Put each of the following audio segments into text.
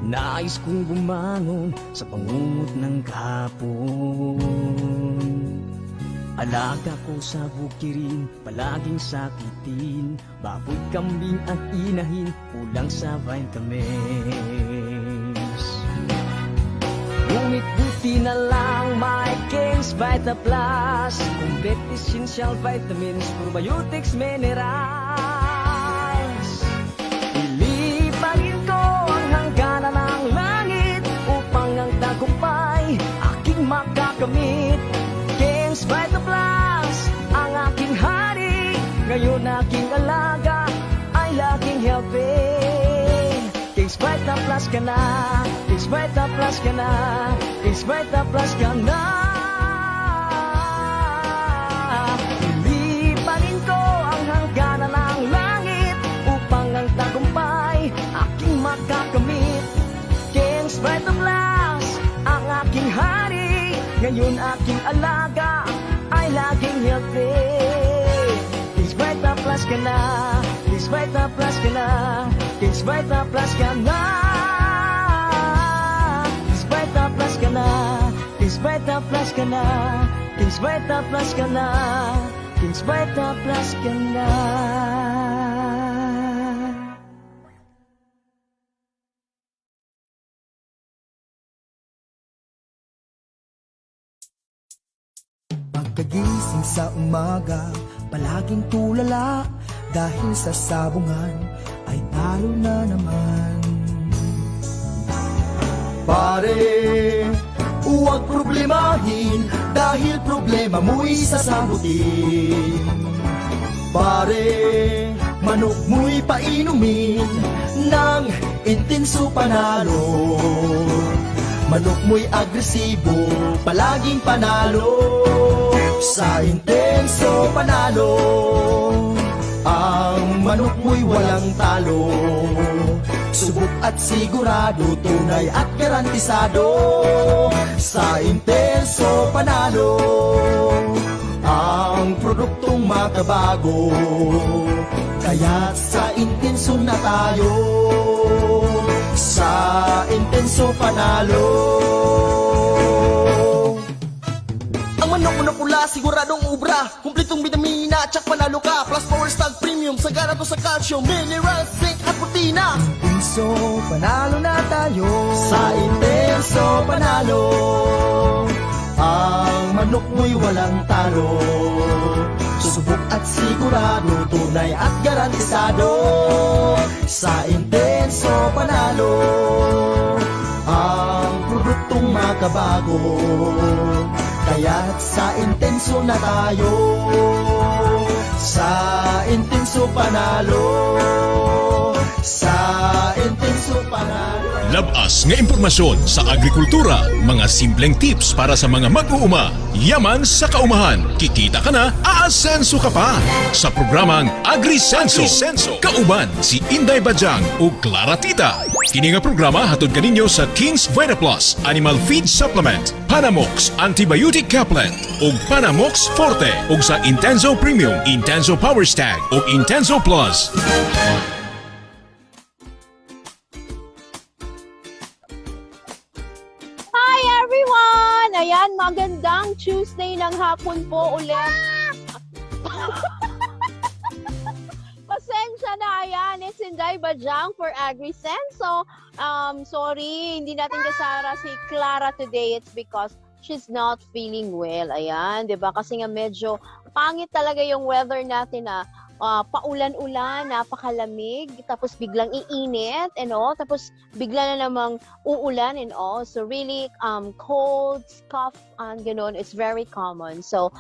Nais kong bumangon sa pangungot ng kahapon. Alaga ko sa bukirin, palaging sakitin. Baboy, kambing at inahin, kulang sa vitamins. Ngunit buti na lang may King's Vita Plus. Complete essential vitamins, probiotics, minerals. Ilipagin ko ang hangganan ng langit upang ang tagumpay aking makakamit. King's Vita Plus, ang aking hari. Ngayon aking alaga ay laging healthy. King's Vita Plus ka na, King's Vita Plus ka na, King's Vita Plus ka na. Ilipanin ko ang hangganan ng langit upang ang tagumpay aking makakamit. King's Vita Plus, ang aking hari. Ngayon aking alaga ay laging healthy. King's Vita Plus ka na, King's Vita Plus ka na, King's Vita Plus ka na. King's Vita Plus ka na, King's Vita Plus ka na, King's Vita Plus ka na, King's Vita Plus ka na. Pagkagising sa umaga, palaging tulala dahil sa sabungan ay talo na naman. Pare, huwag problemahin dahil problema mo'y sasagutin. Pare, manok mo'y painumin ng intenso panalo. Manok mo'y agresibo, palaging panalo. Sa intenso panalo, ang manok mo'y walang talo. Subok at sigurado, tunay at garantisado. Sa intenso panalo, ang produktong makabago. Kaya't sa intenso na tayo, sa intenso panalo. Ang manok mo na pula, siguradong ubra. Kumpletong vitamina, tsak panalo ka. Plus Power Stag Premium, sagana to sa calcium, minerals, zinc at protina. Intenso panalo na tayo, sa intenso panalo. Ang manok mo'y walang talo. Subok at sigurado, tunay at garantisado. Sa intenso panalo, ang produktong makabago. Kaya't sa intenso na tayo, sa intenso panalo, sa intenso panalo. Labas nga impormasyon sa agrikultura, mga simpleng tips para sa mga mag-uuma. Yaman sa kaumahan, kikita ka na, aasenso ka pa. Sa programang AgriSenso, kauban si Inday Bajang o Clara Tita. Kini nga programa hatod kaninyo sa King's Vita Plus Animal Feed Supplement, Panamox Antibiotic Caplet ug Panamox Forte ug sa Intenso Premium, Intenso Power Stag ug Intenso Plus. Hi everyone! Ayan, magandang Tuesday ng hapon po ulit. Pasensya na, ayan. It's Inday Bajang for AgriSenso. Sorry, hindi natin kasara si Clara today. It's because she's not feeling well. Ayan, di ba? Kasi nga medyo pangit talaga yung weather natin na paulan-ulan, napakalamig, tapos biglang iinit, and all, tapos bigla na namang uulan, and all. So really, colds, cough, and gano'n, it's very common. So,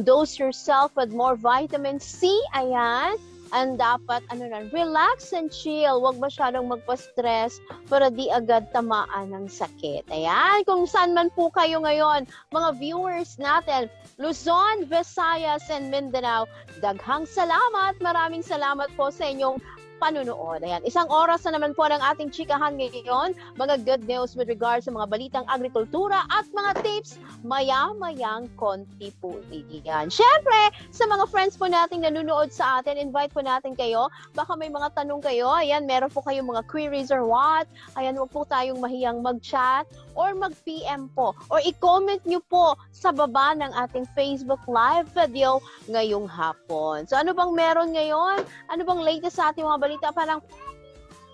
dose yourself with more vitamin C, ayan. And dapat, relax and chill. Huwag masyadong magpa-stress para di agad tamaan ng sakit. Ayan, kung saan man po kayo ngayon, mga viewers natin, Luzon, Visayas, and Mindanao, daghang salamat. Maraming salamat po sa inyong panunood. Ayan, isang oras na naman po ng ating chikahan ngayon. Mga good news with regards sa mga balitang agrikultura at mga tips maya-mayang konti po iyan. Syempre, sa mga friends po nating nanonood sa atin, invite po natin kayo. Baka may mga tanong kayo. Ayan, meron po kayong mga queries or what. Ayan, huwag po tayong mahiyang mag-chat or mag-PM po. Or i-comment nyo po sa baba ng ating Facebook Live video ngayong hapon. So ano bang meron ngayon? Ano bang latest sa ating mga balita? Parang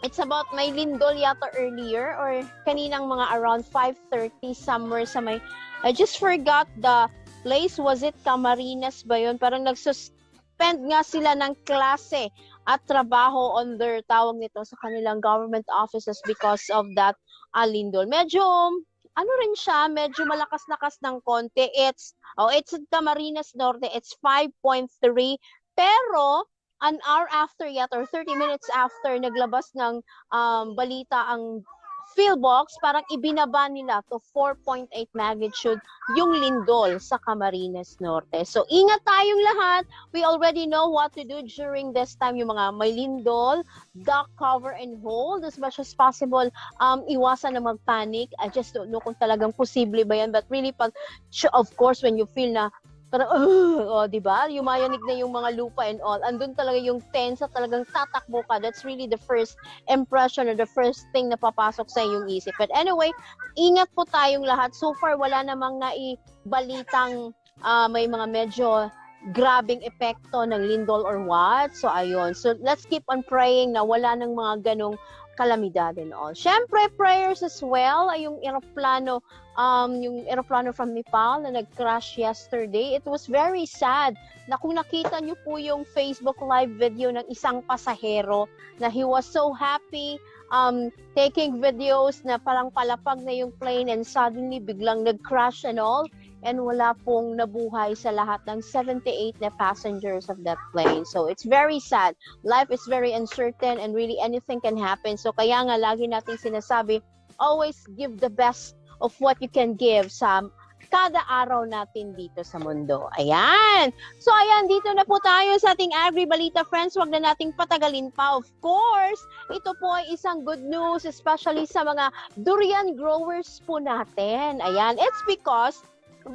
it's about may lindol yata earlier or kaninang mga around 5:30 somewhere sa may I just forgot the place. Was it Camarines ba yun? Parang nagsuspend nga sila ng klase at trabaho on their tawag nito sa kanilang government offices because of that lindol. Medyo ano rin siya, medyo malakas-lakas ng konti. It's Camarines Norte. It's 5.3 pero an hour after yet or 30 minutes after naglabas ng balita ang PhilBox, parang ibinaba nila to 4.8 magnitude yung lindol sa Camarines Norte. So ingat tayong lahat. We already know what to do during this time. Yung mga may lindol, duck, cover, and hold as much as possible. Iwasan na magpanic. I just don't know kung talagang posible ba yan. But really, of course, when you feel na parang, di ba? Yumayanig na yung mga lupa and all. Andun talaga yung tensa, talagang tatakbo ka. That's really the first impression or the first thing na papasok sa iyong isip. But anyway, ingat po tayong lahat. So far, wala namang naibalitang may mga medyo grabing epekto ng lindol or what. So, ayun. So, let's keep on praying na wala nang mga ganong kalamidad and all. Syempre, prayers as well. Ay, yung aeroplano from Nepal na nag-crash yesterday. It was very sad na kung nakita niyo po yung Facebook live video ng isang pasahero na he was so happy taking videos na parang palapag na yung plane and suddenly biglang nag-crash and all. And wala pong nabuhay sa lahat ng 78 na passengers of that plane. So it's very sad. Life is very uncertain and really anything can happen. So kaya nga lagi nating sinasabi, always give the best of what you can give sa kada araw natin dito sa mundo. Ayan. So ayan, dito na po tayo sa ating Agri Balita friends. Huwag na nating patagalin pa. Of course, ito po ay isang good news, especially sa mga durian growers po natin. Ayan, it's because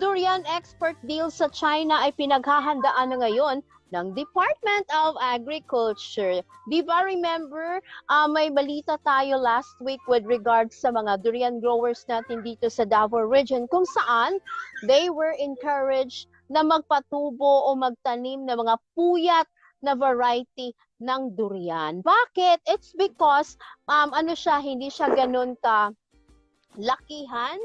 durian export deal sa China ay pinaghahandaan na ngayon ng Department of Agriculture. Di ba remember, may balita tayo last week with regards sa mga durian growers natin dito sa Davao region kung saan they were encouraged na magpatubo o magtanim ng mga puyat na variety ng durian. Bakit? It's because hindi siya ganun ka lakihan,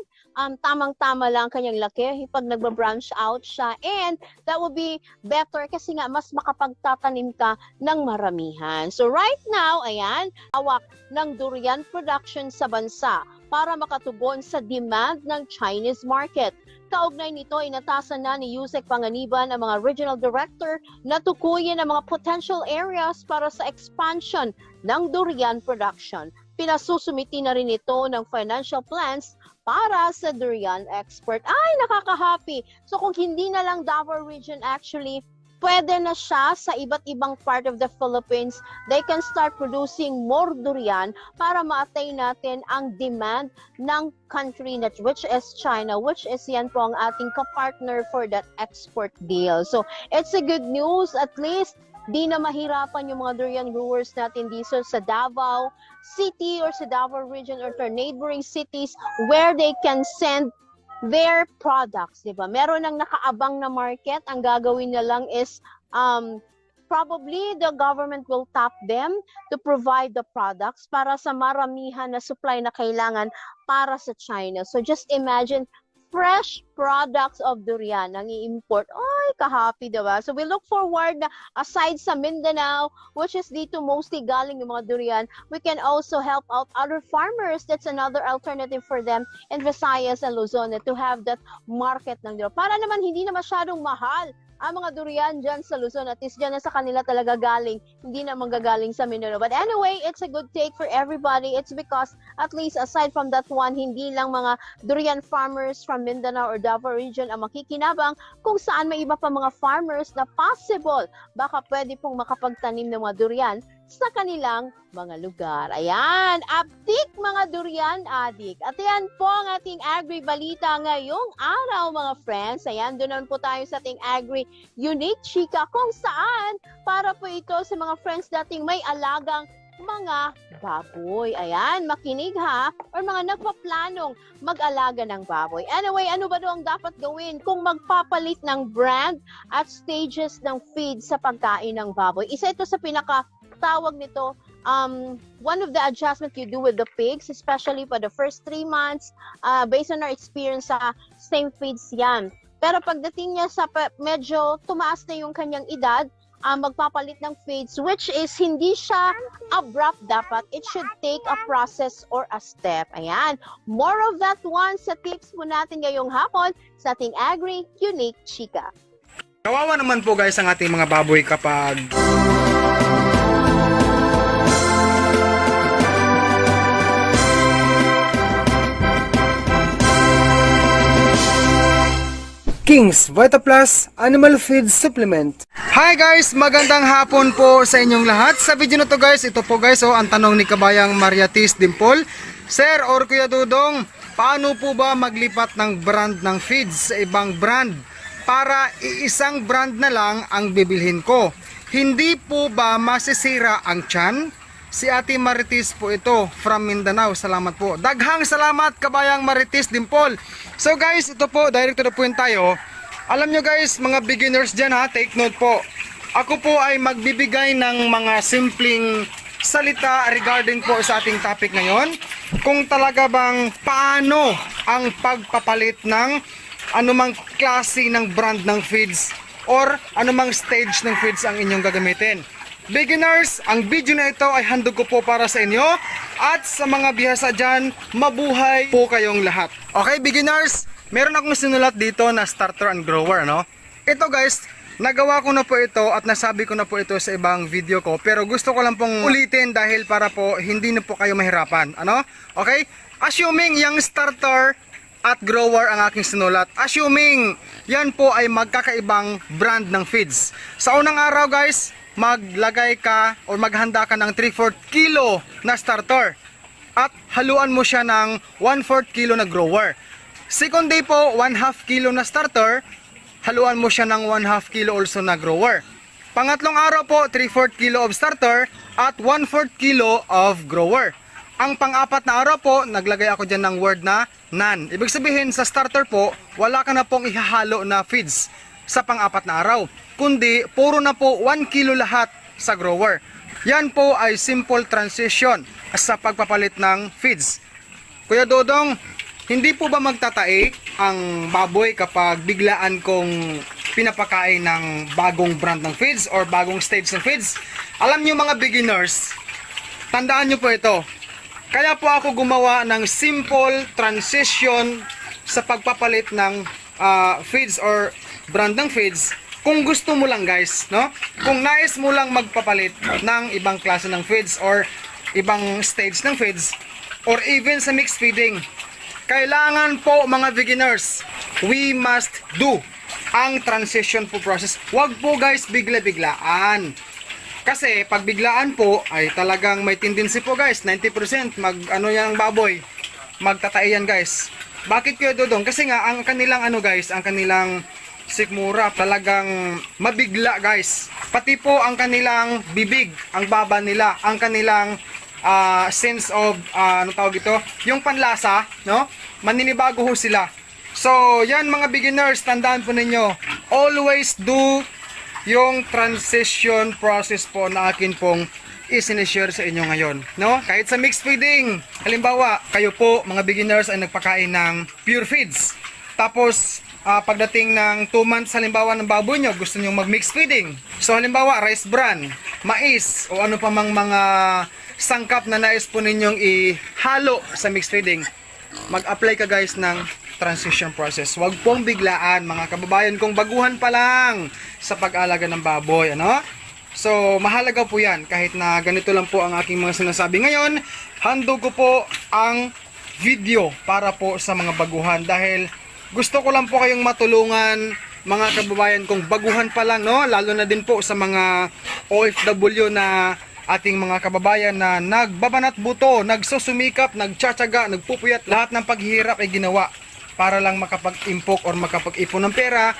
tamang-tama lang kanyang laki pag nagba-branch out siya, and that would be better kasi nga mas makapagtatanim ka ng maramihan. So right now, ayan, hawak ng durian production sa bansa para makatugon sa demand ng Chinese market. Kaugnay nito, inatasan na ni Yusek Panganiban ang mga regional director na tukuyin ang mga potential areas para sa expansion ng durian production. Pinasusumiti na rin ito ng financial plans para sa durian export. Ay, nakaka-happy. So kung hindi na lang Davao region actually, pwede na siya sa iba't ibang part of the Philippines. They can start producing more durian para ma-attain natin ang demand ng country which is China, which is yan po ang ating kapartner for that export deal. So it's a good news. At least di na mahirapan yung mga durian growers natin dito sa Davao City or sa Davao region or to neighboring cities where they can send their products, di ba? Meron nang nakaabang na market. Ang gagawin na lang is probably the government will tap them to provide the products para sa maramihan na supply na kailangan para sa China. So just imagine fresh products of durian ang i-import. Ay, ka-happy, diba? So we look forward na aside sa Mindanao, which is dito mostly galing yung mga durian, we can also help out other farmers. That's another alternative for them in Visayas and Luzon to have that market ng durian. Para naman hindi na masyadong mahal ang mga durian dyan sa Luzon, at least dyan na sa kanila talaga galing, hindi na manggagaling sa Mindanao. But anyway, it's a good take for everybody. It's because at least aside from that one, hindi lang mga durian farmers from Mindanao or Davao region ang makikinabang, kung saan may iba pa mga farmers na possible baka pwede pong makapagtanim ng mga durian sa kanilang mga lugar. Ayan, uptik mga durian adik. At yan po ang ating Agri Balita ngayong araw mga friends. Ayan, doon po tayo sa ating Agri Unique Chika kung saan para po ito sa mga friends dating may alagang mga baboy. Ayan, makinig ha, or mga nagpaplanong mag-alaga ng baboy. Anyway, ano ba daw ang dapat gawin kung magpapalit ng brand at stages ng feed sa pagkain ng baboy? Isa ito sa pinaka-tawag nito, one of the adjustments you do with the pigs, especially for the first 3 months, based on our experience sa same feeds yan. Pero pagdating niya sa medyo tumaas na yung kanyang edad, magpapalit ng feeds, which is hindi siya abrupt dapat. It should take a process or a step. Ayan. More of that one sa tips po natin ngayong hapon sa ating Agri Unique Chika. Kawawa naman po guys ang ating mga baboy kapag King's VitaPlus Animal Feed Supplement. Hi guys! Magandang hapon po sa inyong lahat. Sa video na to guys, ito po guys, ang tanong ni Kabayang Mariatis Dimple. Sir or Kuya Dudong, paano po ba maglipat ng brand ng feeds sa ibang brand para iisang brand na lang ang bibilhin ko? Hindi po ba masisira ang tiyan? Si Ate Maritis po ito from Mindanao. Salamat po. Daghang salamat Kabayang Maritis Dimple. So guys, ito po, direct to the point tayo. Alam nyo guys, mga beginners dyan ha, take note po. Ako po ay magbibigay ng mga simpleng salita regarding po sa ating topic ngayon. Kung talaga bang paano ang pagpapalit ng anumang klase ng brand ng feeds or anumang stage ng feeds ang inyong gagamitin. Beginners, ang video na ito ay handog ko po para sa inyo at sa mga bihasa dyan, mabuhay po kayong lahat. Okay beginners, meron akong sinulat dito na starter and grower, no? Ito guys, nagawa ko na po ito at nasabi ko na po ito sa ibang video ko, pero gusto ko lang pong ulitin dahil para po hindi na po kayo mahirapan, ano? Okay? Assuming yung starter at grower ang aking sinulat, assuming yan po ay magkakaibang brand ng feeds. Sa unang araw guys, maglagay ka o maghanda ka ng 3/4 kilo na starter at haluan mo siya ng 1/4 kilo na grower. Second day po, 1/2 kilo na starter, haluan mo siya ng 1/2 kilo also na grower. Pangatlong araw po, 3/4 kilo of starter at 1/4 kilo of grower. Ang pang-apat na araw po, naglagay ako dyan ng word na none. Ibig sabihin sa starter po, wala ka na pong ihahalo na feeds sa pang-apat na araw, kundi puro na po 1 kilo lahat sa grower. Yan po ay simple transition sa pagpapalit ng feeds. Kuya Dodong, hindi po ba magtatae ang baboy kapag biglaan kong pinapakain ng bagong brand ng feeds or bagong stage ng feeds? Alam nyo mga beginners, tandaan nyo po ito. Kaya po ako gumawa ng simple transition sa pagpapalit ng feeds or brand ng feeds. Kung gusto mo lang guys, no? Kung nais mo lang magpapalit ng ibang klase ng feeds or ibang stage ng feeds or even sa mixed feeding, kailangan po mga beginners, we must do ang transition po process. Huwag po guys bigla-biglaan. Kasi pag biglaan po ay talagang may tendency po guys, 90% yan ang baboy, magtatae yan guys. Bakit Kuya Dodong? Kasi nga ang kanilang guys, ang kanilang sikmura talagang mabigla guys. Pati po ang kanilang bibig, ang baba nila, ang kanilang sense of yung panlasa, no? Maninibago ho sila. So, yan mga beginners, tandaan po ninyo, always do yung transition process po na akin pong isinishare sa inyo ngayon, no? Kahit sa mixed feeding, halimbawa, kayo po mga beginners ay nagpakain ng pure feeds. Tapos pagdating ng 2 months halimbawa ng baboy nyo, gusto nyo mag mixed feeding. So halimbawa, rice bran, mais, o ano pa mang mga sangkap na nais po ninyong ihalo sa mixed feeding, mag-apply ka guys ng transition process. Huwag pong biglaan mga kababayan kung baguhan pa lang sa pag-alaga ng baboy, ano? So, mahalaga po yan. Kahit na ganito lang po ang aking mga sinasabi ngayon, handog ko po ang video para po sa mga baguhan dahil gusto ko lang po kayong matulungan mga kababayan kung baguhan pa lang, no? Lalo na din po sa mga OFW na ating mga kababayan na nagbabanat buto, nagsusumikap, nagtsatsaga, nagpupuyat, lahat ng paghihirap ay ginawa para lang makapag-impok or makapag-ipon ng pera.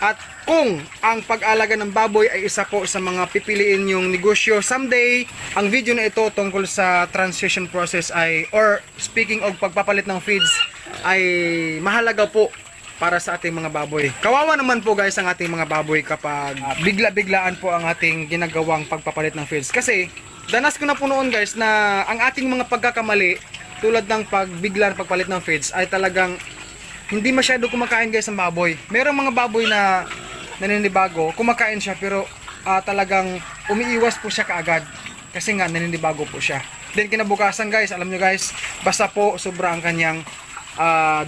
At kung ang pag-alaga ng baboy ay isa po sa mga pipiliin yung negosyo someday, ang video na ito tungkol sa transition process ay, or speaking of pagpapalit ng feeds, ay mahalaga po para sa ating mga baboy. Kawawa naman po guys ang ating mga baboy kapag bigla-biglaan po ang ating ginagawang pagpapalit ng feeds. Kasi danas ko na po noon guys na ang ating mga pagkakamali tulad ng pagbiglang pagpalit ng feeds ay talagang hindi masyado kumakain guys ang baboy. Merong mga baboy na naninibago, kumakain siya pero talagang umiiwas po siya kaagad kasi nga naninibago po siya. Then kinabukasan guys, alam nyo guys, basta po sobra ang kanyang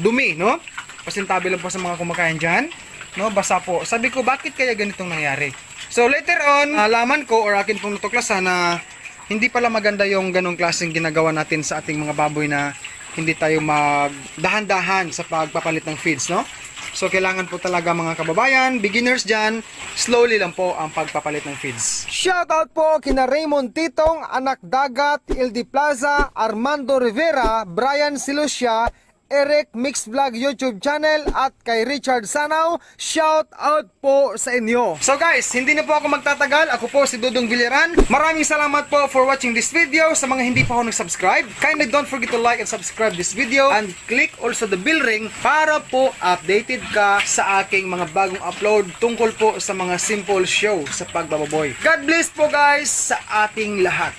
dumi, no? Pasintabi lang po sa mga kumakain dyan, no? Basa po. Sabi ko, bakit kaya ganitong nangyari? So later on, alaman ko or akin pong natuklasan na hindi pala maganda yung ganong klaseng ginagawa natin sa ating mga baboy na hindi tayo magdahan-dahan sa pagpapalit ng feeds, no? So kailangan po talaga mga kababayan, beginners dyan, slowly lang po ang pagpapalit ng feeds. Shoutout po kina Raymond Titong, Anak Dagat, Ildi Plaza, Armando Rivera, Brian Silucia, Eric Mixed Vlog YouTube channel at kay Richard Sanaw. Shout out po sa inyo. So guys, hindi na po ako magtatagal. Ako po si Dudong Villaran. Maraming salamat po for watching this video. Sa mga hindi pa ako nag-subscribe, kindly don't forget to like and subscribe this video and click also the bell ring para po updated ka sa aking mga bagong upload tungkol po sa mga simple show sa pagbababoy. God bless po guys sa ating lahat.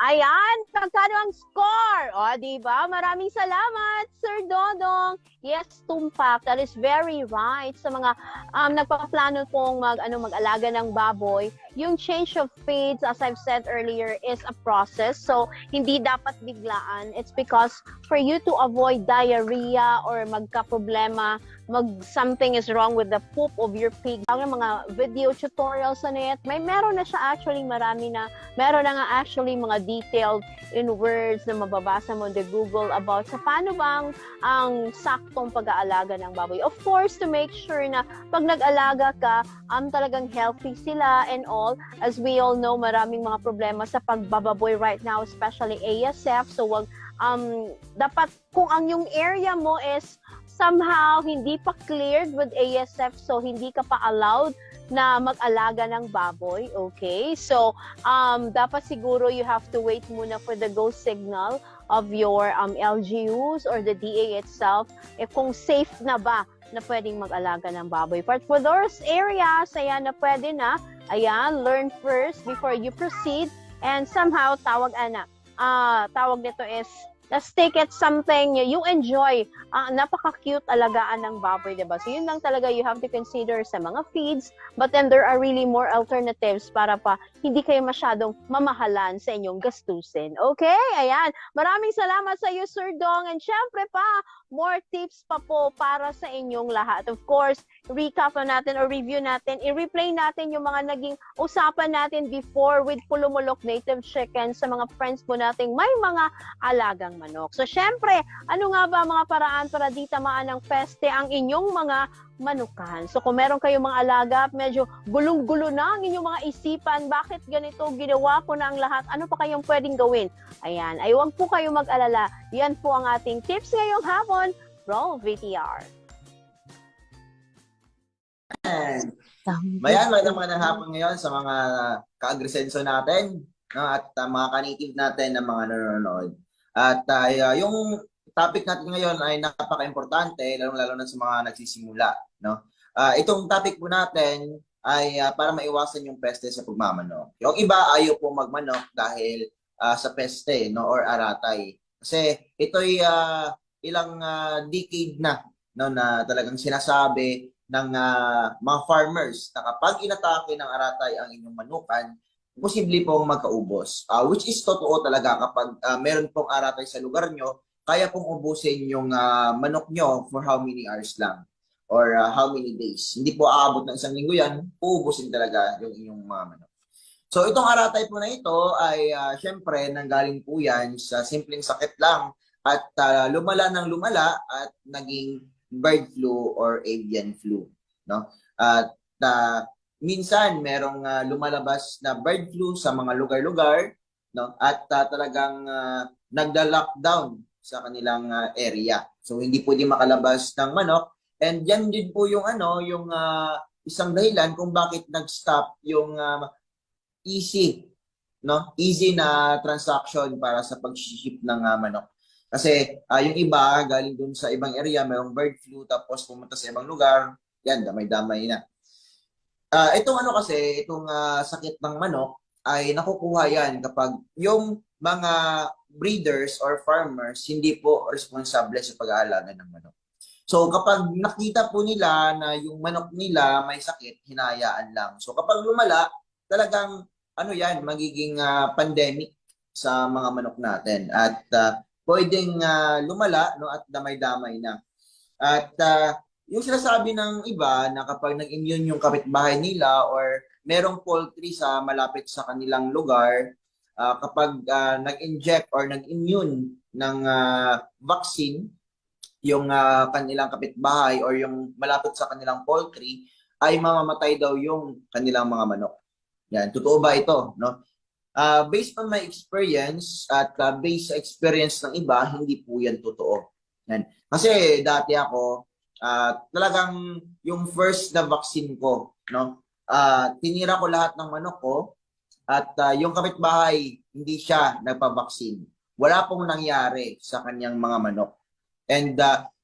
Ayan, pagkano ang score? O, diba? Maraming salamat, Sir Dodong. Yes, tumpak. That is very right. Sa mga nagpaplano pong mag-alaga ng baboy, yung change of feeds, as I've said earlier, is a process. So, hindi dapat biglaan. It's because for you to avoid diarrhea or magka-problema, something is wrong with the poop of your pig. Ang mga video tutorials sa net, meron na siya actually, meron na nga actually mga detailed in words na mababasa mo on the Google about sa paano bang ang saktong pag-aalaga ng baboy. Of course, to make sure na pag nag-alaga ka, talagang healthy sila and all. As we all know, maraming mga problema sa pagbababoy right now, especially ASF. So, dapat kung ang yung area mo is somehow hindi pa cleared with ASF, so hindi ka pa allowed na mag-alaga ng baboy, okay? So, dapat siguro you have to wait muna for the go signal of your LGUs or the DA itself, kung safe na ba na pwedeng mag-alaga ng baboy. But for those areas, ayan, na pwede na, ayan, learn first before you proceed, and somehow, tawag nito is, let's take it something you enjoy. Napaka-cute alagaan ng baboy, diba? So, yun lang talaga you have to consider sa mga feeds. But then, there are really more alternatives para pa hindi kayo masyadong mamahalan sa inyong gastusin. Okay? Ayan. Maraming salamat sa iyo, Sir Dong. And syempre pa, more tips pa po para sa inyong lahat. Of course, recap na natin or review natin, i-replay natin yung mga naging usapan natin before with Pulumulok Native Chicken sa mga friends po nating may mga alagang manok. So, syempre, ano nga ba mga paraan para di tamaan ng peste ang inyong mga manukan? So, kung meron kayong mga alaga, medyo gulong-gulo na ang inyong mga isipan, bakit ganito, ginawa ko na ang lahat, ano pa kayong pwedeng gawin? Ayan, ay huwag po kayong mag-alala. Yan po ang ating tips ngayong hapon. Roll VTR. Mayan, magandang hapon ngayon sa mga ka-agrisenso natin, no, at mga ka-native natin na mga nanonood. At yung topic natin ngayon ay napaka-importante, lalong-lalo na sa mga nagsisimula. No? Itong topic po natin ay para maiwasan yung peste sa pagmamanok. Yung iba ayaw po magmanok dahil sa peste, no, or aratay. Kasi ito'y ilang decade na, no, na talagang sinasabi ng mga farmers na kapag inatake ng aratay ang inyong manukan, posible pong magkaubos. Which is totoo talaga kapag meron pong aratay sa lugar nyo, kaya pong ubusin yung manok nyo for how many hours lang or how many days. Hindi po aabot ng isang linggo yan, uubusin talaga yung inyong mga manok. So itong aratay po na ito ay syempre nanggaling po yan sa simpleng sakit lang at lumala ng lumala at naging bird flu or avian flu. No? At minsan merong lumalabas na bird flu sa mga lugar-lugar, no? At talagang nagda-lockdown sa kanilang area. So hindi pwede makalabas ng manok, and yan din po yung yung isang dahilan kung bakit nag-stop yung easy, no? Easy na transaction para sa pag-ship ng manok. Kasi yung iba galing dun sa ibang area, mayroong bird flu, tapos pumunta sa ibang lugar, yan, damay-damay na. Itong itong sakit ng manok ay nakukuha yan kapag yung mga breeders or farmers hindi po responsable sa pag-aalaga ng manok. So kapag nakita po nila na yung manok nila may sakit, hinayaan lang. So kapag lumala, talagang yan, magiging pandemic sa mga manok natin. At pwedeng lumala, no, at damay-damay na. At yung sinasabi ng iba na kapag nag-immune yung kapitbahay nila or merong poultry sa malapit sa kanilang lugar, kapag nag-inject or nag-immune ng vaccine yung kanilang kapitbahay or yung malapit sa kanilang poultry, ay mamamatay daw yung kanilang mga manok. Yan, totoo ba ito, no? Based on my experience at based sa experience ng iba, hindi po yan totoo. Yan. Kasi dati ako, talagang yung first na vaccine ko, no? Tinira ko lahat ng manok ko at yung kapitbahay, hindi siya nagpa-vaccine. Wala pong nangyari sa kanyang mga manok. And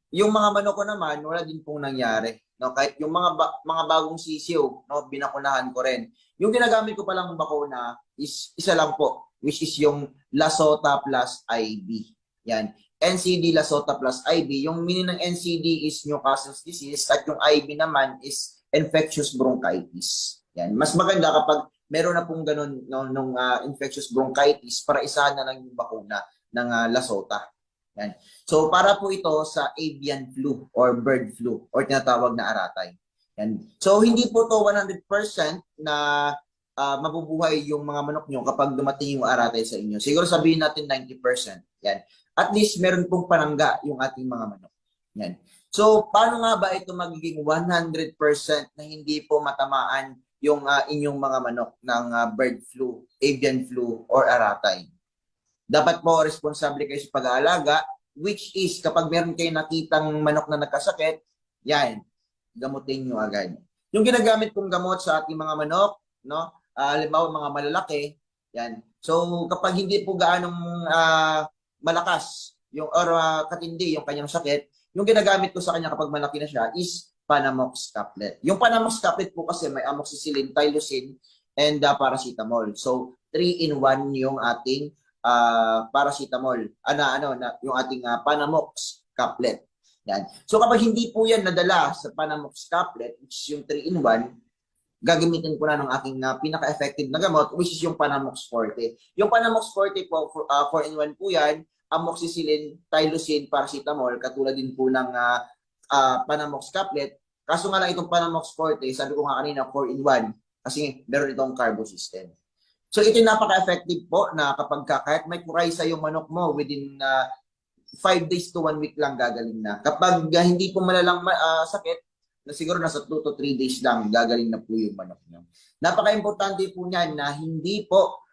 yung mga manok ko naman, wala din pong nangyari. No? Kahit yung mga bagong sisiw, no, binakunahan ko rin. Yung ginagamit ko palang bakuna is isa lang po, which is yung Lasota plus IB. Yan. NCD Lasota plus IB. Yung meaning ng NCD is Newcastle's disease at yung IB naman is infectious bronchitis. Yan. Mas maganda kapag meron na pong ganun nung infectious bronchitis para isahan na lang yung bakuna ng Lasota. Yan. So para po ito sa avian flu or bird flu or tinatawag na aratay. Yan. So hindi po to 100% na mabubuhay yung mga manok nyo kapag dumating yung aratay sa inyo. Siguro sabihin natin 90%. Yan. At least meron pong panangga yung ating mga manok. Yan. So paano nga ba ito magiging 100% na hindi po matamaan yung inyong mga manok ng bird flu, avian flu or aratay? Dapat po responsable kayo sa pag-aalaga, which is kapag meron kayo nakitang manok na nagkasakit, yan, gamutin nyo agad. Yung ginagamit kong gamot sa ating mga manok, no, halimbawa mga malalaki, yan. So kapag hindi po gaanong malakas yung or katindi yung kanyang sakit, yung ginagamit ko sa kanya kapag malaki na siya is Panamox tablet. Yung Panamox tablet po kasi may amoxicillin, tylosin, and paracetamol. So 3-in-1 yung ating paracetamol, yung ating Panamox caplet. Yan. So kapag hindi po yan nadala sa Panamox caplet, which is yung 3-in-1, gagamitin ko na ng aking pinaka-effective na gamot, which is yung Panamox Forte. Yung Panamox Forte po, 4-in-1 po yan, amoxicillin, tylosin, paracetamol, katulad din po ng Panamox caplet. Kaso nga lang itong Panamox Forte, sabi ko nga kanina, 4-in-1, kasi meron itong carbo system. So ito yung napaka-effective po na kapag kahit may kuraysa yung manok mo within 5 days to 1 week lang gagaling na. Kapag hindi po malalang sakit, na siguro nasa 2 to 3 days lang gagaling na po yung manok nyo. Napaka-importante po niyan na hindi po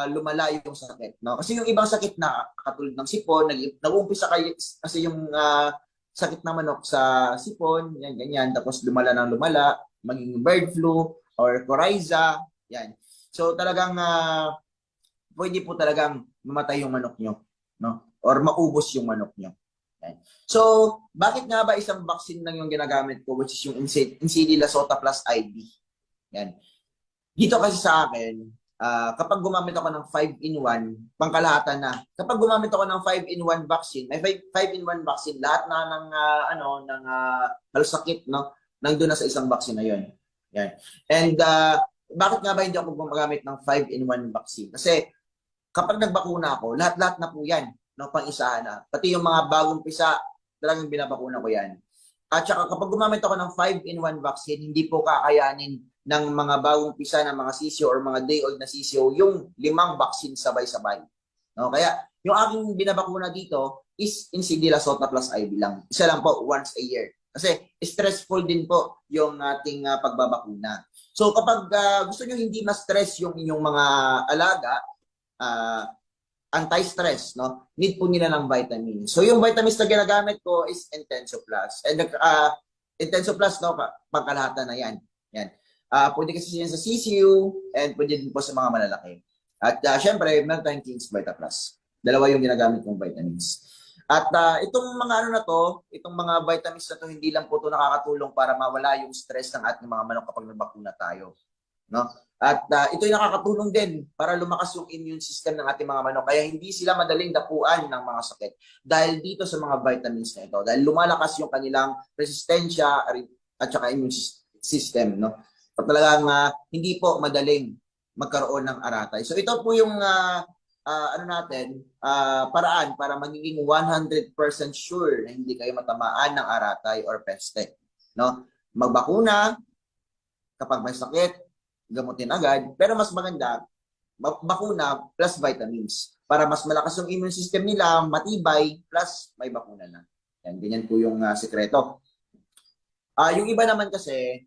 lumala yung sakit. No? Kasi yung ibang sakit na katulad ng sipon, nag-uumpisa kasi yung sakit ng manok sa sipon, yan, ganyan, tapos lumala ng lumala, maging bird flu or coryza, yan. So talagang pwede po talagang mamatay yung manok nyo, no? Or maubos yung manok nyo. Yan. So bakit nga ba isang vaccine lang yung ginagamit ko, which is yung NCD Lasota plus IB? Yan. Dito kasi sa akin, kapag gumamit ako ng 5-in-1, pangkalahatan na. Kapag gumamit ako ng 5-in-1 vaccine, may 5-in-1 vaccine, lahat na ng halusakit, no? Nandun na sa isang vaccine na yun. Yan. And bakit nga ba hindi ako gumagamit ng 5-in-1 vaccine? Kasi kapag nagbakuna ako, lahat-lahat na po yan, no, pang-isahan na. Pati yung mga bagong pisa, talagang binabakuna ko yan. At saka kapag gumamit ako ng 5-in-1 vaccine, hindi po kakayanin ng mga bagong pisa ng mga sisyo or mga day-old na sisyo yung 5 vaccine sabay-sabay. No? Kaya yung aking binabakuna dito is NCD Lasota plus IB lang. Isa lang po, once a year. Kasi stressful din po yung ating pagbabakuna. So kapag gusto nyo hindi ma-stress yung inyong mga alaga, ah, anti-stress, no? Need po nila ng vitamins. So yung vitamins na ginagamit ko is Intenso Plus. And Intenso Plus, no, pangkalahatan na yan. Yan. Pwede kasi yan sa CCU and pwede din po sa mga malalaki. At syempre, meron tayong King's Vita Plus. Dalawa yung ginagamit kong vitamins. At itong mga ano na to, itong mga vitamins na to, hindi lang po to nakakatulong para mawala yung stress ng ating mga manok kapag nagbakuna tayo. No? At ito yung nakakatulong din para lumakas yung immune system ng ating mga manok. Kaya hindi sila madaling dapuan ng mga sakit. Dahil dito sa mga vitamins na ito. Dahil lumalakas yung kanilang resistensya at saka immune system. No? At talagang hindi po madaling magkaroon ng aratay. So ito po yung paraan para magiging 100% sure na hindi kayo matamaan ng aratay or peste. No? Magbakuna kapag may sakit, gamutin agad, pero mas maganda bakuna plus vitamins para mas malakas yung immune system nila, matibay, plus may bakuna na. Yan, ganyan po yung sekreto. Yung iba naman kasi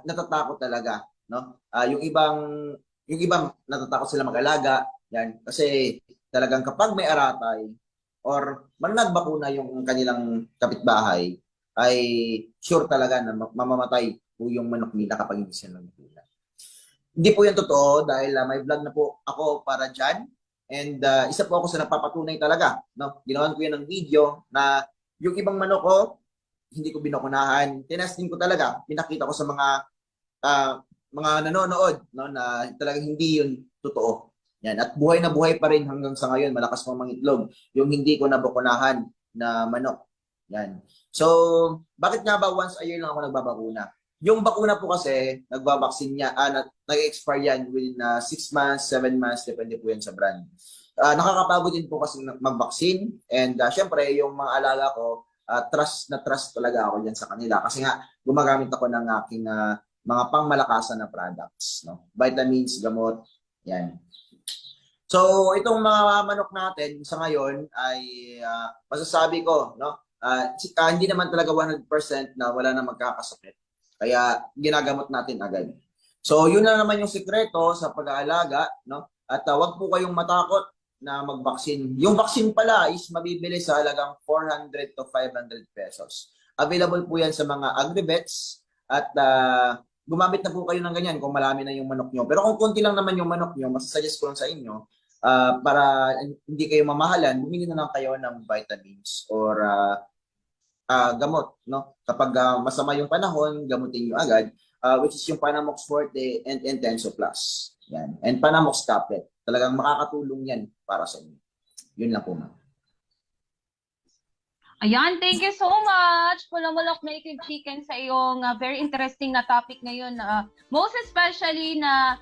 natatakot talaga, no? Yung ibang natatakot sila mag-alaga, yan, kasi talagang kapag may aratay or nagbakuna yung kanilang kapitbahay, ay sure talaga na mamamatay po yung manok nila kapag hindi sila nagpula. Hindi po yan totoo dahil may vlog na po ako para dyan. And isa po ako sa napapatunay talaga. No? Ginawan ko yan ng video na yung ibang manok ko, hindi ko binakunahan. Tinasting ko talaga. Pinakita ko sa mga nanonood, no, na talagang hindi yun totoo. Yan. At buhay na buhay pa rin hanggang sa ngayon. Malakas pang mangitlog. Yung hindi ko nabakunahan na manok. Yan. So, bakit nga ba once a year lang ako nagbabakuna? Yung bakuna po kasi, nagbabaksin niya, nag-expire yan within 6 months, 7 months, depende po yan sa brand. Nakakapagod din po kasi mag-vaccine and syempre, yung mga alaga ko, trust talaga ako dyan sa kanila kasi nga, gumagamit ako ng aking mga pangmalakasan na products. No? Vitamins, gamot, yan. So, itong mga manok natin sa ngayon ay masasabi ko, no? Hindi naman talaga 100% na wala na magkakasakit. Kaya ginagamot natin agad. So yun na naman yung sikreto sa pag-aalaga, no? At wag po kayong matakot na mag-vaccine. Yung vaccine pala is mabibili sa halagang 400 to 500 pesos. Available po yan sa mga agrivets at gumamit na po kayo ng ganyan kung marami na yung manok nyo. Pero kung konti lang naman yung manok nyo, masasuggest ko lang sa inyo para hindi kayo mamahalan, bumili na lang kayo ng vitamins or gamot, no? Kapag masama yung panahon, gamutin nyo agad, which is yung Panamox Forte and Intenso Plus. Yan. And Panamox Tablet. Talagang makakatulong yan para sa inyo. Yun lang po, ma'am. Ayan, thank you so much, Pulamulok Native Chicken, sa iyong very interesting na topic ngayon. Most especially na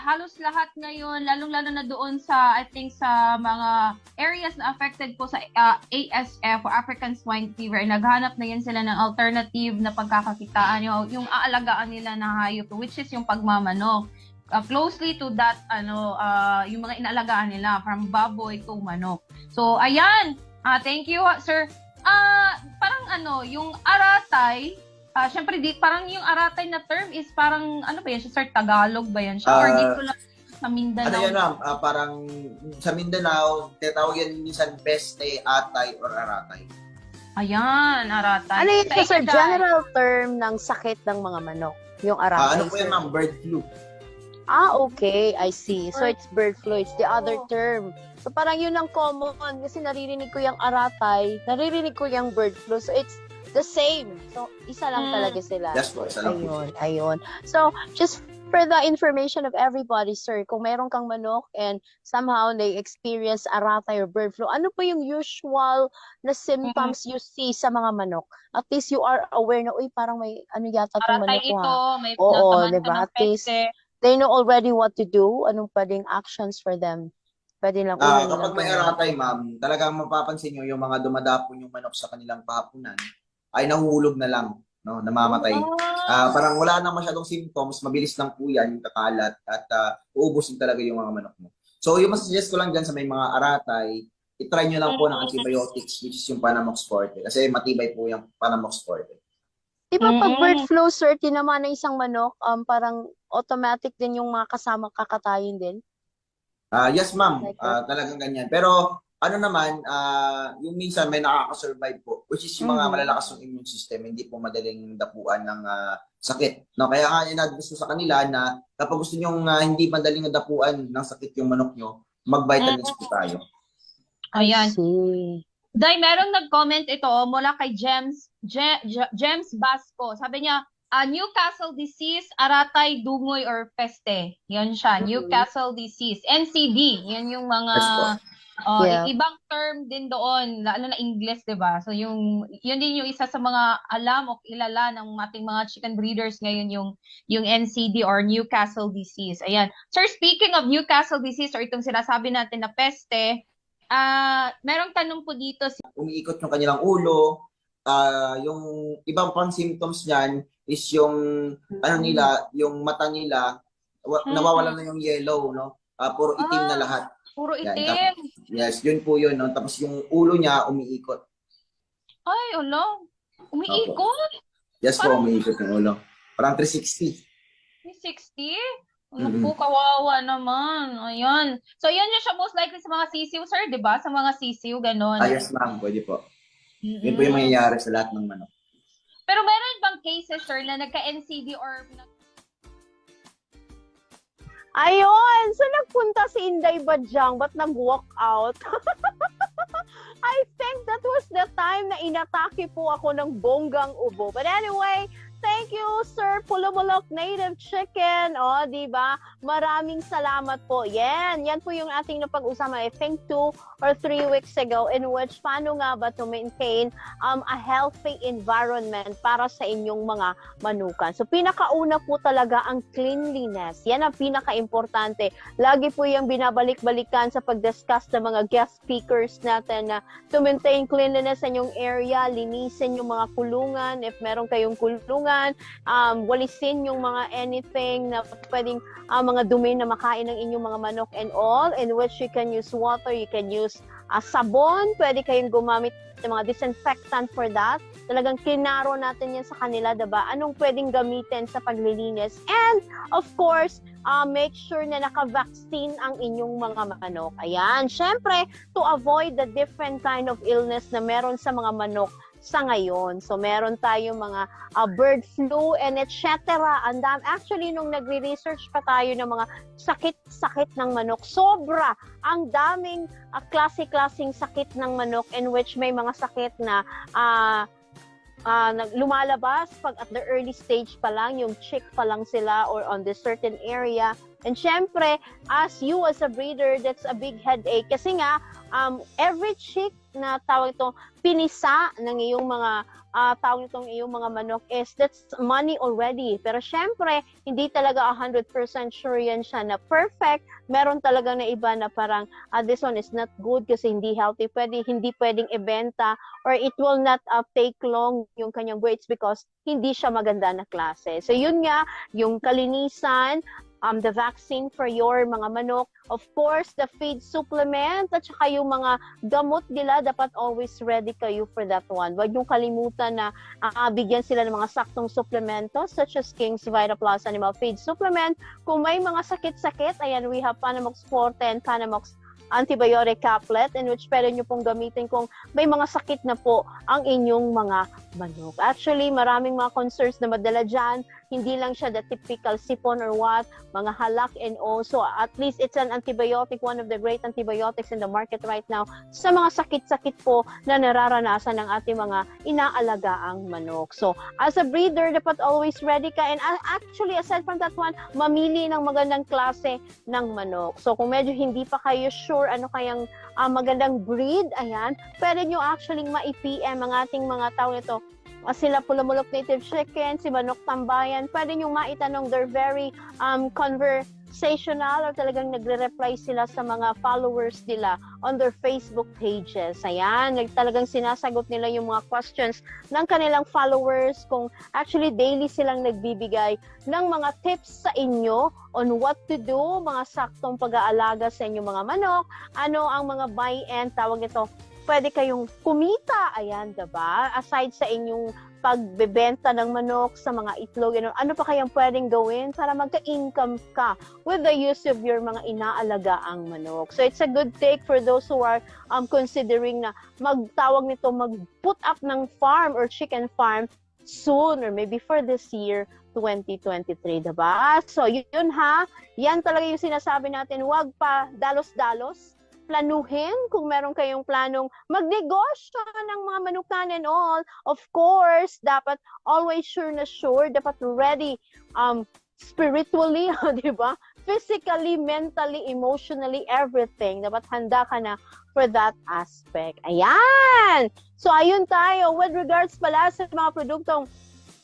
halos lahat ngayon, lalong-lalo na doon sa, I think, sa mga areas na affected po sa ASF or African Swine Fever, naghanap na yan sila ng alternative na pagkakakitaan, yung aalagaan nila na hayop, which is yung pagmamanok. Closely to that, yung mga inaalagaan nila, from baboy to manok. So, ayan, thank you, sir. Parang yung aratay, syempre parang yung aratay na term is parang, ano ba yan siya, sir? Tagalog ba yan siya? Or dito lang sa Mindanao? Ano yan, ma'am? Parang sa Mindanao, tinatawag yan minsan peste, atay, or aratay. Ayan, aratay. Ano yun, sir? General term ng sakit ng mga manok? Yung aratay, ano po yan, ma'am? Bird flu. Okay. I see. So, it's bird flu. It's the other term. So, parang yun ang common. Kasi naririnig ko yung aratay, naririnig ko yung bird flu. So, it's the same. So, isa lang talaga sila. Yes po, isa lang po. Ayun. So, just for the information of everybody, sir, kung meron kang manok and somehow they experience aratay or bird flu, ano po yung usual na symptoms you see sa mga manok? At least you are aware na, uy, parang may ano yata itong manok ko, ha? May Oo, natamaan diba? ng At least, peste. they know already what to do. Anong pwedeng actions for them? Pwede lang Kapag may aratay, ma'am, talagang mapapansin nyo yung mga dumadapon yung manok sa kanilang pahapunan ay nahuhulog na lang, no, namamatay. Parang wala na masyadong symptoms, mabilis lang po yan, kakalat, at uubusin talaga yung mga manok mo. So, yung masasuggest ko lang dyan sa may mga aratay i-try nyo lang po ng antibiotics, which is yung Panamox Forte. Kasi matibay po yung Panamox Forte. Di ba pag bird flu, sir, tinamaan ng isang manok, parang automatic din yung mga kasama kakatayin din? Yes, ma'am. Talagang ganyan. Pero ano naman, yung minsan may nakaka-survive po, which is yung mga malalakas ng immune system, hindi po madaling dapuan ng sakit. No, kaya nga in-advise ko sa kanila na kapag gusto nyo hindi madaling dapuan ng sakit yung manok nyo, mag-vitamins po tayo. Ayan. See. Day, merong nag-comment ito mula kay James Basco. Sabi niya, Newcastle disease, aratay, dungoy, or peste. Yan siya, Newcastle disease. NCD, yan yung mga Yeah. ibang term din doon, lalo na English, 'di ba? So yun din yung isa sa mga alam o kilala ng ating mga chicken breeders ngayon, yung NCD or Newcastle disease. Ayan. Sir, speaking of Newcastle disease or itong sinasabi natin na peste, merong tanong po dito. Umiikot yung kanilang ulo, yung ibang pang symptoms niyan is yung ano nila, yung mata nila nawawala na yung yellow, no? Puro itim na lahat. Puro Yan, itim. Yes, yun po yun, no? Tapos yung ulo niya umiikot. Ay, ulo. Umiikot? Yes po, umiikot yung ulo. Parang 360. 360? Ano po, kawawa naman. Ayan. So, yan yung siya most likely sa mga sisiw, sir, di ba? Sa mga sisiw, gano'n. Yes, ma'am, pwede po. Yun po yung mangyayari sa lahat ng manok. Pero meron bang cases, sir, na nagka-NCD or... Ayun! So, nagpunta si Inday Badyang, ba't nag-walk out? I think that was the time na inatake po ako ng bonggang ubo. But anyway, thank you, Sir Pulumulok Native Chicken. O, di ba? Maraming salamat po. Yan po yung ating napag-usama, I think 2 or 3 weeks ago, in which paano nga ba to maintain a healthy environment para sa inyong mga manukan. So, pinakauna po talaga ang cleanliness. Yan ang pinaka-importante. Lagi po yung binabalik-balikan sa pag-discuss ng mga guest speakers natin na to maintain cleanliness sa inyong area, linisin yung mga kulungan. If meron kayong kulungan, walisin yung mga anything na pwedeng mga dumi na makain ng inyong mga manok and all, in which you can use water, you can use sabon, pwede kayong gumamit ng mga disinfectant for that. Talagang kinaro natin yan sa kanila, diba? Anong pwedeng gamitin sa paglilinis. And, of course, make sure na naka-vaccine ang inyong mga manok. Ayan, syempre, to avoid the different kind of illness na meron sa mga manok sa ngayon. So, meron tayong mga bird flu and etc. Actually, nung nagre-research pa tayo ng mga sakit-sakit ng manok, sobra ang daming klase-klaseng sakit ng manok in which may mga sakit na lumalabas pag at the early stage pa lang, yung chick pa lang sila or on the certain area. And syempre, as a breeder, that's a big headache. Kasi nga, every chick na tawag itong pinisa ng iyong mga tawag itong iyong mga manok that's money already. Pero syempre, hindi talaga 100% sure yan siya na perfect. Meron talaga na iba na parang this one is not good kasi hindi healthy. Hindi pwedeng ibenta or it will not take long yung kanyang weights because hindi siya maganda na klase. So yun nga, yung kalinisan, the vaccine for your mga manok, of course, the feed supplement, at saka yung mga gamot nila, dapat always ready kayo for that one. Huwag yung kalimutan na bigyan sila ng mga saktong supplemento, such as King's Vita Plus Animal Feed Supplement. Kung may mga sakit-sakit, ayan, we have Panamox Forte and Panamox antibiotic caplet in which pwede nyo pong gamitin kung may mga sakit na po ang inyong mga manok. Actually, maraming mga concerns na madala dyan. Hindi lang siya the typical sipon or what, mga halak and also at least it's an antibiotic, one of the great antibiotics in the market right now sa mga sakit-sakit po na nararanasan ng ating mga inaalagaang manok. So, as a breeder, dapat always ready ka and actually, aside from that one, mamili ng magandang klase ng manok. So, kung medyo hindi pa kayo sure ano kayang magandang breed, ayan, pwede nyo actually ma-PM ang ating mga tao nito. Sila Pulumulok Native Chicken, si Manok Tambayan, pwede nyo maitanong, they're very sensational or talagang nagre-reply sila sa mga followers nila on their Facebook pages. Ayan, talagang sinasagot nila yung mga questions ng kanilang followers kung actually daily silang nagbibigay ng mga tips sa inyo on what to do, mga saktong pag-aalaga sa inyong mga manok, ano ang mga buy-in, tawag ito, pwede kayong kumita, ayan, diba? Aside sa inyong pagbebenta ng manok sa mga itlog, ano pa kayang pwedeng gawin para magka-income ka with the use of your mga inaalagaang manok. So it's a good take for those who are considering na magtawag nito, mag-put up ng farm or chicken farm soon or maybe for this year 2023, diba? So yun ha, yan talaga yung sinasabi natin, wag pa dalos-dalos, planuhin kung meron kayong planong magnegosyo ng mga manukan and all. Of course, dapat always sure, dapat ready spiritually, di ba? Physically, mentally, emotionally, everything. Dapat handa ka na for that aspect. Ayan! So, ayun tayo. With regards pala sa mga produktong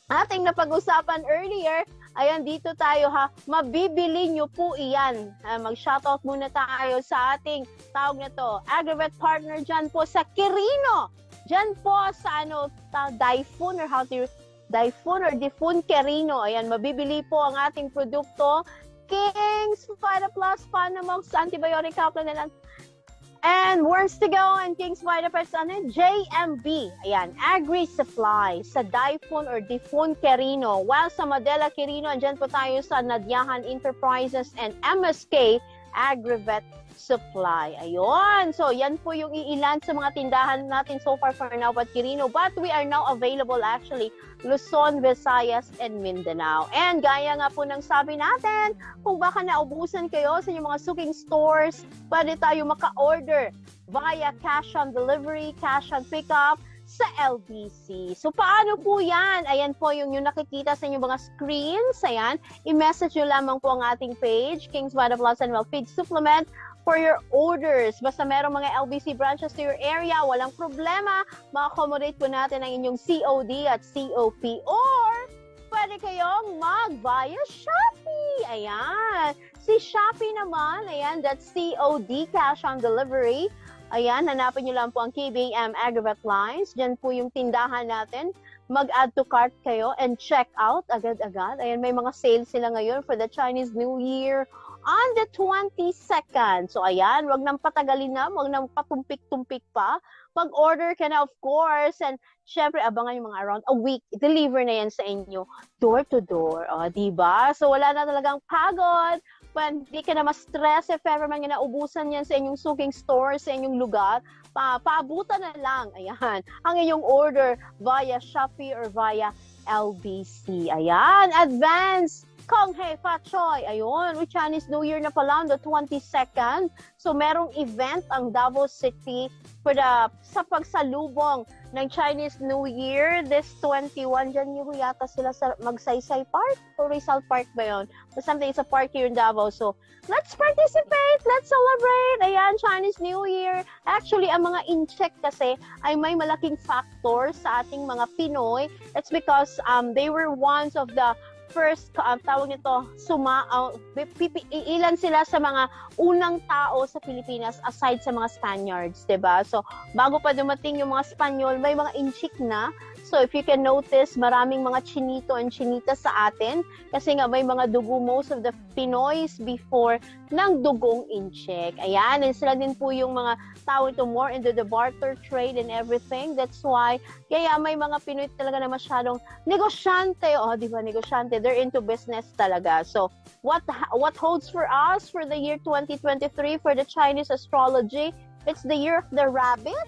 ating napag-usapan earlier, ayan, dito tayo ha, mabibili nyo po iyan. Mag-shoutout muna tayo sa ating tawag na to, Agrivet partner dyan po sa Quirino. Dyan po sa Difun or Difun Quirino. Ayan, mabibili po ang ating produkto. King's Vita Plus, Panamox, Antibiotic Kaplan, and Worms to Go and King's Vita Plus, JMB. Ayan, Agri Supply sa Difun or Difun Quirino. While sa Madela Quirino, andyan po tayo sa Nadyahan Enterprises and MSK Agrivet Supply. Ayun. So, yan po yung iilan sa mga tindahan natin so far for now at Quirino. But we are now available actually Luzon, Visayas, and Mindanao. And gaya nga po ng sabi natin, kung baka naubusan kayo sa inyong mga suking stores, pwede tayo maka-order via cash on delivery, cash on pickup sa LBC. So, paano po yan? Ayan po yung nakikita sa inyong mga screens. Ayan. I-message nyo lamang po ang ating page, King's Vita Plus and Well Feed Supplement, for your orders. Basta merong mga LBC branches to your area, walang problema. Ma-accommodate po natin ang inyong COD at COP. Or, pwede kayong mag-via Shopee. Ayan. Si Shopee naman, ayan, that's COD, cash on delivery. Ayan, hanapin nyo lang po ang KBM Agrivet Lines. Diyan po yung tindahan natin. Mag-add to cart kayo and check out agad-agad. Ayan, may mga sales sila ngayon for the Chinese New Year on the 22nd. So, ayan, wag nang patagalin na, wag nang patumpik-tumpik pa. Mag-order ka na, of course. And, syempre, abangan yung mga around a week. Deliver na yan sa inyo, door to door. O, diba? So, wala na talagang pagod. Hindi ka na ma-stress if ever man nga naubusan yan sa inyong suking store, sa inyong lugar. Paabutan na lang, ayan, ang inyong order via Shopee or via LBC. Ayan, advance Kong Hei Fa Choi. Ayun, with Chinese New Year na pala on the 22nd. So, merong event ang Davao City for sa pagsalubong ng Chinese New Year this 21. Diyan yung yata sila sa Magsaysay Park o Rizal Park ba yun? Or something, it's a park here in Davao. So, let's participate! Let's celebrate! Ayan, Chinese New Year. Actually, ang mga in-check kasi ay may malaking factor sa ating mga Pinoy. It's because they were ones of the first, tawag nito, ilan sila sa mga unang tao sa Pilipinas aside sa mga Spaniards, diba? So, bago pa dumating yung mga Spanyol, may mga inchik na. So, if you can notice, maraming mga chinito and chinita sa atin kasi nga may mga dugo, most of the Pinoys before ng dugong incheck. Ayan, and sila din po yung mga tao ito more into the barter trade and everything. That's why, kaya may mga Pinoy talaga na masyadong negosyante. O, di ba, negosyante. They're into business talaga. So, what holds for us for the year 2023 for the Chinese astrology? It's the year of the rabbit.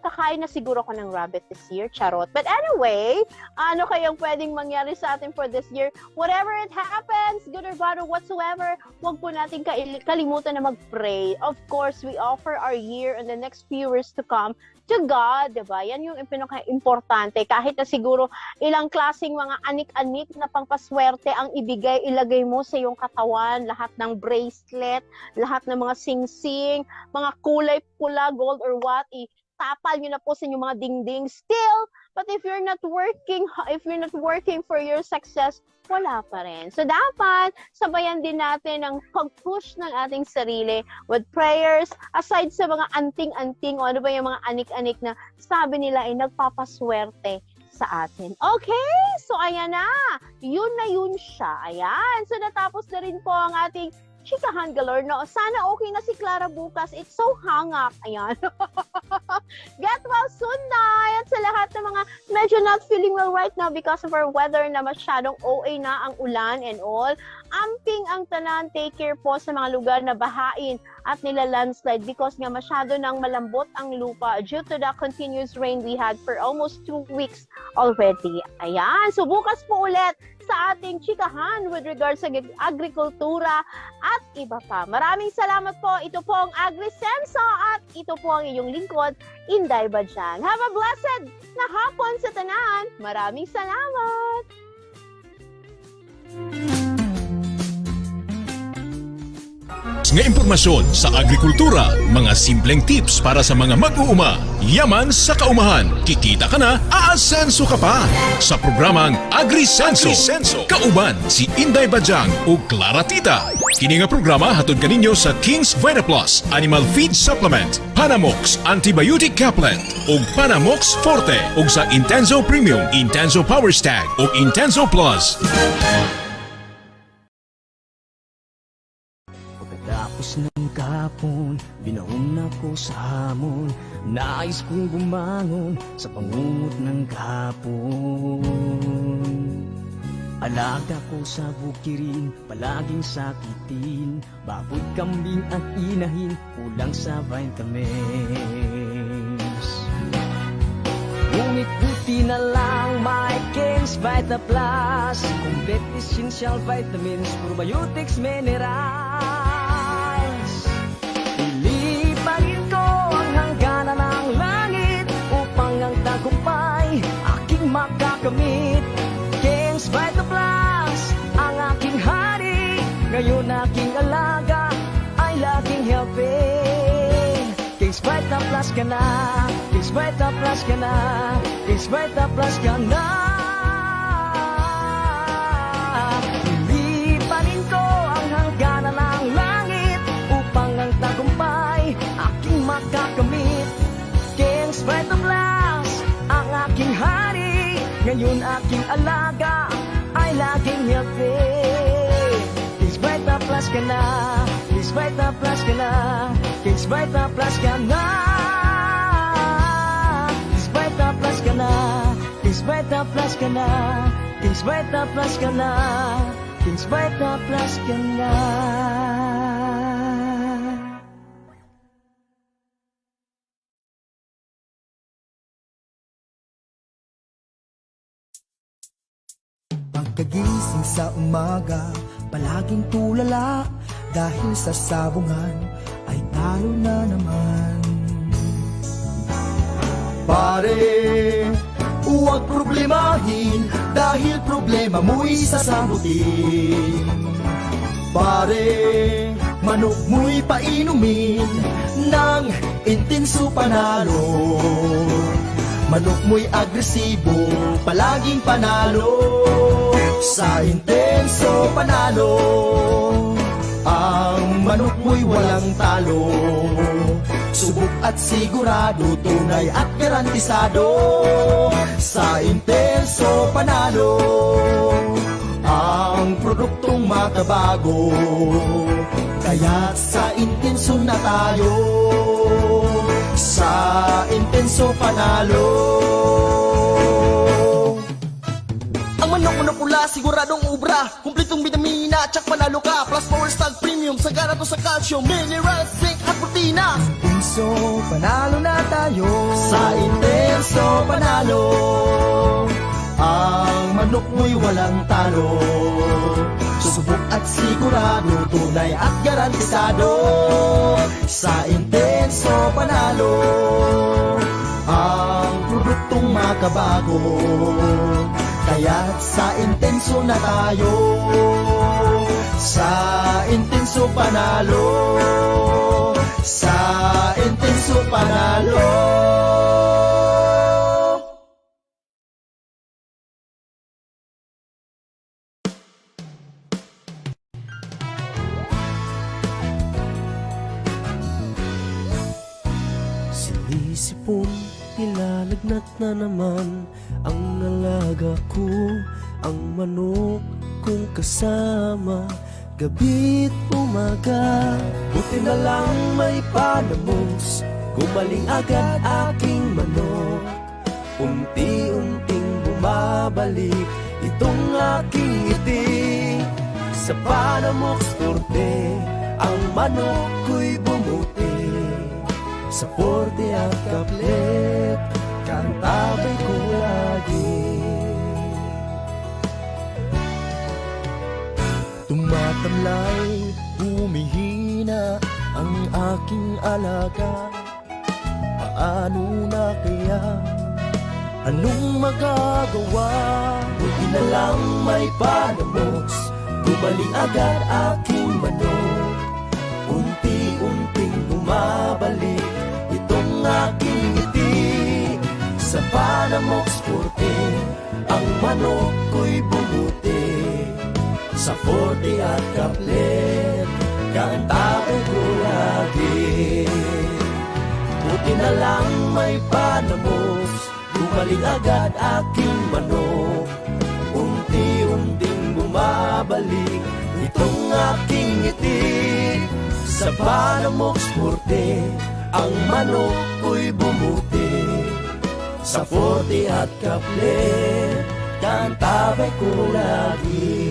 Kakain na siguro ko ng rabbit this year, charot. But anyway, ano kayang pwedeng mangyari sa atin for this year? Whatever it happens, good or bad or whatsoever, huwag po natin kalimutan na mag-pray. Of course, we offer our year and the next few years to come to God, diba? Yan yung pinaka-importante. Kahit na siguro ilang klaseng mga anik-anik na pangpaswerte ang ilagay mo sa iyong katawan, lahat ng bracelet, lahat ng mga sing-sing, mga kulay pula, gold or what, tapal nyo na po sa inyong mga dingding. Still, But if you're not working for your success, wala pa rin. So dapat sabayan din natin ang pag-push ng ating sarili with prayers, aside sa mga anting-anting o ano ba yung mga anik-anik na sabi nila ay nagpapaswerte sa atin. Okay, so ayan na. Yun siya. Ayan. So natapos na rin po ang ating chikahan galore, no? Sana okay na si Clara bukas. It's so hangak. Ayan. Get well soon, Day! At sa lahat ng mga medyo not feeling well right now because of our weather na masyadong OA na ang ulan and all. Amping ang tanan, take care po sa mga lugar na bahain at nila-landslide because nga masyado nang malambot ang lupa due to the continuous rain we had for almost 2 weeks already. Ayan. So bukas po ulit sa ating chikahan with regards sa agrikultura at iba pa. Maraming salamat po. Ito po ang AgriSenso at ito po ang iyong lingkod, Inday Badjang. Have a blessed na hapon sa tanan. Maraming salamat. Nga impormasyon sa agrikultura, mga simpleng tips para sa mga mag-uuma, yaman sa kaumahan, kikita ka na, aasenso ka pa. Sa programang AgriSenso, kauban si Inday Badjang o Clara Tita. Kini nga programa hatod kaninyo sa King's VitaPlus Animal Feed Supplement, Panamox Antibiotic Caplet ug Panamox Forte ug sa Intenso Premium, Intenso Power Stag ug Intenso Plus. Pagkatapos ng kapon, binaon ako sa hamon. Nais kong bumangon sa pangungot ng kapon. Alaga ko sa bukirin, palaging sakitin. Baboy, kambing at inahin, kulang sa vitamins. Ngunit buti na lang may King's Vita Plus. Complete essential vitamins, probiotics, minerals. Ilipanin ko ang hangganan ng langit upang ang tagumpay aking makakamit. King's Vita Plus, ang aking hari. Ngayon aking alaga ay laging healthy. King's Vita Plus ka na, King's Vita Plus ka na, King's Vita Plus ka na. Ilipanin ko ang hangganan ng langit upang ang tagumpay aking makakamit. King's Vita Plus, ang aking hari. Ngayon aking alaga ay laging healthy. King's Vita Plus ka na, King's Vita Plus ka na, King's Vita Plus ka na. King's Vita Plus ka na, King's Vita Plus ka na, King's Vita Plus ka na, King's Vita Plus ka na. Pagkagising sa umaga, palaging tulala dahil sa sabungan ay talo na naman. Pare, huwag problemahin dahil problema mo'y sasagutin. Pare, manok mo'y painumin ng intenso panalo. Manok mo'y agresibo, palaging panalo. Sa intenso panalo, ang manok mo'y walang talo. Subok at sigurado, tunay at garantisado. Sa intenso panalo, ang produktong makabago. Kaya't sa intenso na tayo, sa intenso panalo. Ang manok na pula, siguradong ubra. Kumpletong bitamina, tsak panalo ka. Plus Power Stag Premium, sagana to sa calcium, minerals, zinc at protina. Intenso panalo na tayo, sa intenso panalo. Ang manok mo'y walang talo. Subok at sigurado, tunay at garantisado. Sa intenso panalo, ang produktong makabago. Kaya't sa intenso na tayo, sa intenso panalo, sa intenso panalo. Sinisipon, nilalagnat na naman ang alaga ko, ang manok kong kasama, gabi't umaga. Buti na lang may panamos, gumaling agad aking manok. Unti-unting bumabalik itong aking ngiti. Sa Panamox Forte, ang manok ko'y bumuti. Sa Forte at Kaplet, kantabay ko lagi. Tumatamlay, humihina ang aking alaga. Paano na kaya? Anong magagawa? Buti na lang may Panamox, gumaling agad aking manok. Unti-unting bumabalik itong aking ngiti. Sa Panamox Forte, ang manok ko'y bumuti. Sa Forte at Kaplet, kantabay ko lagi. Buti na lang may Panamox, gumaling agad aking manok. Unti-unting bumabalik itong aking ngiti. Sa Panamox Forte, ang manok ko'y bumuti. Sa Forte at Kaplet, kantabay ko lagi.